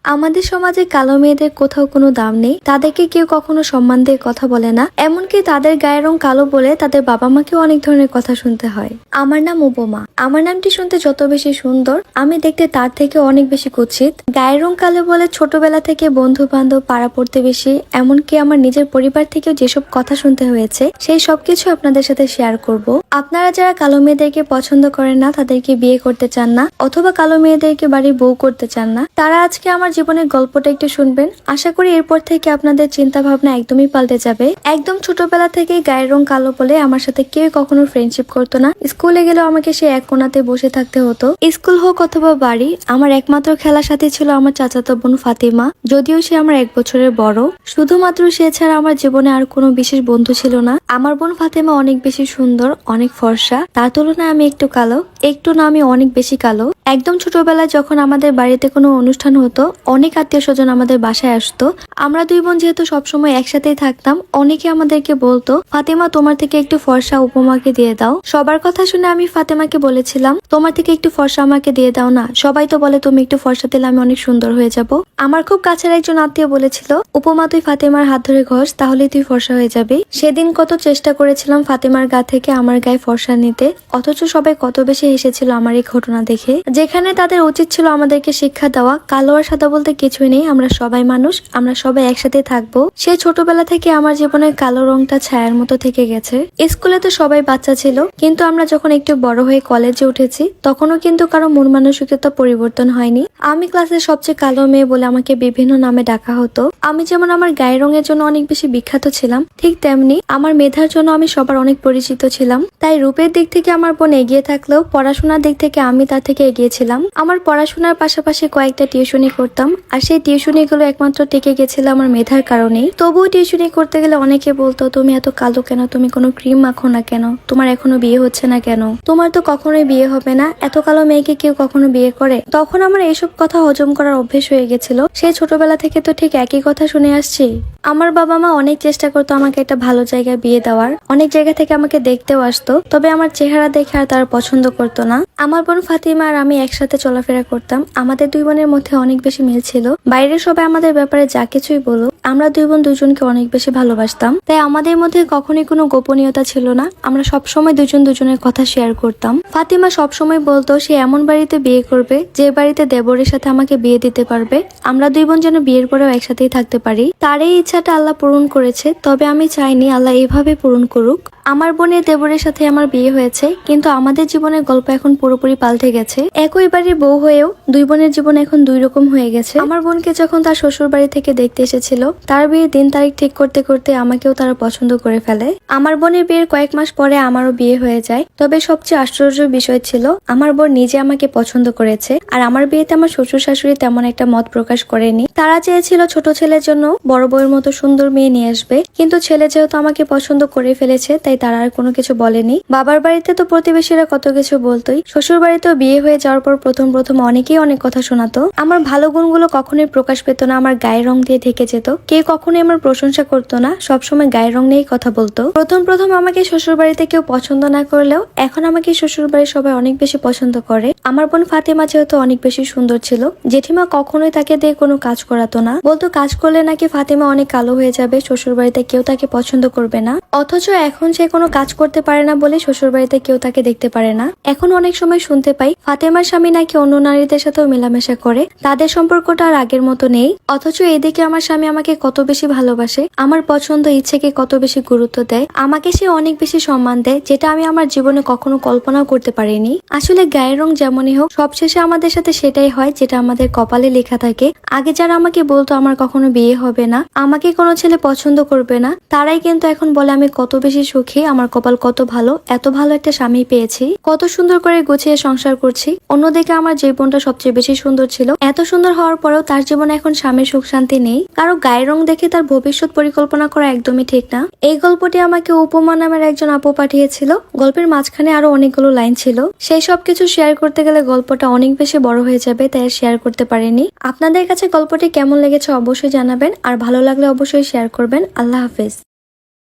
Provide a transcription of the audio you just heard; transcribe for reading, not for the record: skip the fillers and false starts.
আমাদের সমাজে কালো মেয়েদের কোথাও কোনো দাম নেই, তাদেরকে কেউ কখনো সম্মান দিয়ে কথা বলে না, এমনকি তাদের গায়ের রং কালো বলে তাদের বাবা মাকেও অনেক ধরনের কথা শুনতে হয়। আমার নাম উপমা। আমার নামটি শুনতে যত বেশি সুন্দর, আমি দেখতে তার থেকে অনেক বেশি কুৎসিত। গায়ের রং কালো বলে ছোটবেলা থেকে বন্ধু বান্ধব, পাড়া প্রতিবেশী, এমনকি আমার নিজের পরিবার থেকেও যেসব কথা শুনতে হয়েছে, সেই সবকিছু আপনাদের সাথে শেয়ার করব। আপনারা যারা কালো মেয়েদেরকে পছন্দ করেন না, তাদেরকে বিয়ে করতে চান না, অথবা কালো মেয়েদেরকে বাড়ি বউ করতে চান না, তারা আজকে আমার জীবনের গল্পটা একটু শুনবেন। আশা করি এরপর থেকে আপনাদের চিন্তা ভাবনা একদমই পাল্টে যাবে। একদম ছোটবেলা থেকেই গায়ের রং কালো বলে আমার সাথে কেউ কখনো ফ্রেন্ডশিপ করতো না। স্কুলে গেলেও আমাকে সে এক কোণাতে বসে থাকতে হতো। স্কুল হোক অথবা বাড়ি, আমার একমাত্র খেলার সাথী ছিল আমার চাচাতো বোন ফাতিমা। যদিও সে আমার 1 বছরের বড়, শুধুমাত্র সে ছাড়া আমার জীবনে আর কোনো বিশেষ বন্ধু ছিল না। আমার বোন ফাতিমা অনেক বেশি সুন্দর, অনেক ফর্সা। তার তুলনায় আমি একটু কালো, একটু না আমি অনেক বেশি কালো। একদম ছোটবেলায় যখন আমাদের বাড়িতে কোনো অনুষ্ঠান হতো, অনেক আত্মীয় স্বজন আমাদের বাসায় আসতো। আমরা দুই বোন যেহেতু সবসময় একসাথেই থাকতাম, অনেকে আমাদেরকে বলতো, ফাতেমা তোমার থেকে একটু ফর্সা উপমাকে দিয়ে দাও। সবার কথা শুনে আমি ফাতেমাকে বলেছিলাম, তোমার থেকে একটু ফর্সা আমাকে দিয়ে দাও না, সবাই তো বলে তুমি একটু ফর্সা দিলে আমি অনেক সুন্দর হয়ে যাব। আমার খুব কাছের একজন আত্মীয় বলেছিল, উপমা তুই ফাতেমার হাত ধরে ঘষ, তাহলেই তুই ফর্সা হয়ে যাবি। সেদিন কত চেষ্টা করেছিলাম ফাতেমার গা থেকে আমার গায়ে ফর্সা নিতে, অথচ সবাই কত বেশি হেসেছিল আমার এই ঘটনা দেখে। যেখানে তাদের উচিত ছিল আমাদেরকে শিক্ষা দেওয়া, কালো আর সাদা বলতে কিছুই নেই, আমরা সবাই মানুষ, আমরা সবাই একসাথে থাকবো। সে ছোটবেলা থেকে আমার জীবনে কালো রংটা ছায়ার মতো থেকে গেছে। স্কুলে তো সবাই বাচ্চা ছিল, কিন্তু আমরা যখন একটু বড় হয়ে কলেজে উঠেছি, তখনও কিন্তু কারো মন মানসিকতা পরিবর্তন হয়নি। আমি ক্লাসের সবচেয়ে কালো মেয়ে বলে আমাকে বিভিন্ন নামে ডাকা হতো। আমি যেমন আমার গায়ের রঙের জন্য অনেক বেশি বিখ্যাত ছিলাম, ঠিক তেমনি আমার মেধার জন্য আমি সবার অনেক পরিচিত ছিলাম। তাই রূপের দিক থেকে আমার বোন এগিয়ে থাকলেও পড়াশোনার দিক থেকে আমি তার থেকে এগিয়ে ছিলাম। আমার পড়াশোনার পাশাপাশি কয়েকটা টিউশনি করতাম, আর সেই টিউশনি গুলো একমাত্র টিকে গেছিল আমার মেধার কারণেই। তবুও টিউশনি করতে গেলে অনেকে বলতো, তুমি এত কালো কেন, তুমি কোনো ক্রিম মাখো না কেন, তোমার এখনো বিয়ে হচ্ছে না কেন, তোমার তো কখনোই বিয়ে হবে না, এত কালো মেয়েকে কেউ কখনো বিয়ে করে। তখন আমার এইসব কথা হজম করার অভ্যেস হয়ে গেছিল। সেই ছোটবেলা থেকে তো ঠিক একই কথা শুনে আসছি। আমার বাবা মা অনেক চেষ্টা করতো আমাকে একটা ভালো জায়গায় বিয়ে দেওয়ার, অনেক জায়গা থেকে আমাকে দেখতেও আসতো, তবে আমার চেহারা দেখে আর তারা পছন্দ করতো না। আমার বোন ফাতিমা আর আমি একসাথে চলাফেরা করতাম, আমাদের দুই বোনের মধ্যে অনেক বেশি মিল ছিল। বাইরের সবাই আমাদের ব্যাপারে যা কিছুই বলো, আমরা দুই বোন দুজনকে অনেক বেশি ভালোবাসতাম। তাই আমাদের মধ্যে কখনোই কোনো গোপনীয়তা ছিল না, আমরা সবসময় দুজন দুজনের কথা শেয়ার করতাম। ফাতিমা সবসময় বলতো সে এমন বাড়িতে বিয়ে করবে যে বাড়িতে দেবরের সাথে আমাকে বিয়ে দিতে পারবে, আমরা দুই বোন যেন বিয়ের পরেও একসাথেই থাকতে পারি। তার এই ইচ্ছাটা আল্লাহ পূরণ করেছে, তবে আমি চাইনি আল্লাহ এভাবে পূরণ করুক। আমার বোনের দেবরের সাথে আমার বিয়ে হয়েছে, কিন্তু আমাদের জীবনের গল্প এখন পুরোপুরি পাল্টে গেছে। একই বাড়ির বউ হয়েও দুই বোনের জীবন এখন দুই রকম হয়ে গেছে। আমার বোনকে যখন তার শ্বশুর বাড়ি থেকে দেখতে এসেছিল, তার বিয়ের দিন তারিখ ঠিক করতে করতে আমাকেও তারা পছন্দ করে ফেলে। আমার বোনের বিয়ের কয়েক মাস পরে আমারও বিয়ে হয়ে যায়। তবে সবচেয়ে আশ্চর্যের বিষয় ছিল, আমার বোন নিজে আমাকে পছন্দ করেছে, আর আমার বিয়েতে আমার শ্বশুর শাশুড়ি তেমন একটা মত প্রকাশ করেনি। তারা চেয়েছিল ছোট ছেলের জন্য বড় বউয়ের মতো সুন্দর মেয়ে নিয়ে আসবে, কিন্তু ছেলে যেহেতু আমাকে পছন্দ করে ফেলেছে, তাই তারা আর কোনো কিছু বলেনি। বাবার বাড়িতে তো প্রতিবেশীরা কত কিছু বলতোই, শ্বশুর বাড়িতেও বিয়ে হয়ে যাওয়ার পর প্রথম প্রথম অনেকেই অনেক কথা শোনাতো। আমার ভালো গুণগুলো কখনোই প্রকাশ পেত না, আমার গায়ের রং দিয়ে ঢেকে যেত। কেউ কখনোই আমার প্রশংসা করতো না, সবসময় গায়ের রং নিয়েই কথা বলতো। প্রথম প্রথম আমাকে শ্বশুর বাড়িতে কেউ পছন্দ না করলেও এখন আমাকে শ্বশুর বাড়ির সবাই অনেক বেশি পছন্দ করে। আমার বোন ফাতেমা যেহেতু অনেক বেশি সুন্দর ছিল, জেঠিমা কখনোই তাকে দিয়ে কোনো কাজ করাতো না, বলতো কাজ করলে নাকি ফাতেমা অনেক কালো হয়ে যাবে, শ্বশুর বাড়িতে কেউ তাকে পছন্দ করবে না। অথচ এখন সে কোনো কাজ করতে পারে না বলে শ্বশুর বাড়িতে কেউ তাকে দেখতে পারে না। এখন অনেক সময় শুনতে পাই ফাতেমার স্বামী নাকি অন্য নারীদের সাথেও মেলামেশা করে, তাদের সম্পর্কটা আর আগের মতো নেই। অথচ এদিকে আমার স্বামী আমাকে কত বেশি ভালোবাসে, আমার পছন্দ ইচ্ছেকে কত বেশি গুরুত্ব দেয়, আমাকে সে অনেক বেশি সম্মান দেয়, যেটা আমি আমার জীবনে কখনো কল্পনাও করতে পারিনি। আসলে গায়ের রং যেমনই হোক, সবশেষে আমাদের সাথে সেটাই হয় যেটা আমাদের কপালে লেখা থাকে। আগে যারা আমাকে বলতো আমার কখনো বিয়ে হবে না, আমাকে কোনো ছেলে পছন্দ করবে না, তারাই কিন্তু এখন বলে আমি কত বেশি সুখী, আমার কপাল কত ভালো, এত ভালো একটা স্বামী পেয়েছি, কত সুন্দর করে গুছিয়ে সংসার করছি। অন্যদিকে আমার জীবনটা সবচেয়ে বেশি সুন্দর ছিল, এত সুন্দর হওয়ার পরেও তার জীবনে এখন স্বামীর সুখ শান্তি নেই। কারো গায়ের রং দেখে তার ভবিষ্যৎ পরিকল্পনা করা একদমই ঠিক না। এই গল্পটি আমাকে উপমা নামের একজন আপু পাঠিয়েছিল। গল্পের মাঝখানে আরো অনেকগুলো লাইন ছিল, সেই সবকিছু শেয়ার করতে গেলে গল্পটা অনেক বেশি বড় হয়ে যাবে, তাই আর শেয়ার করতে পারিনি। আপনাদের কাছে গল্পটি কেমন লেগেছে অবশ্যই জানাবেন, আর ভালো লাগলে অবশ্যই শেয়ার করবেন। আল্লাহ হাফেজ।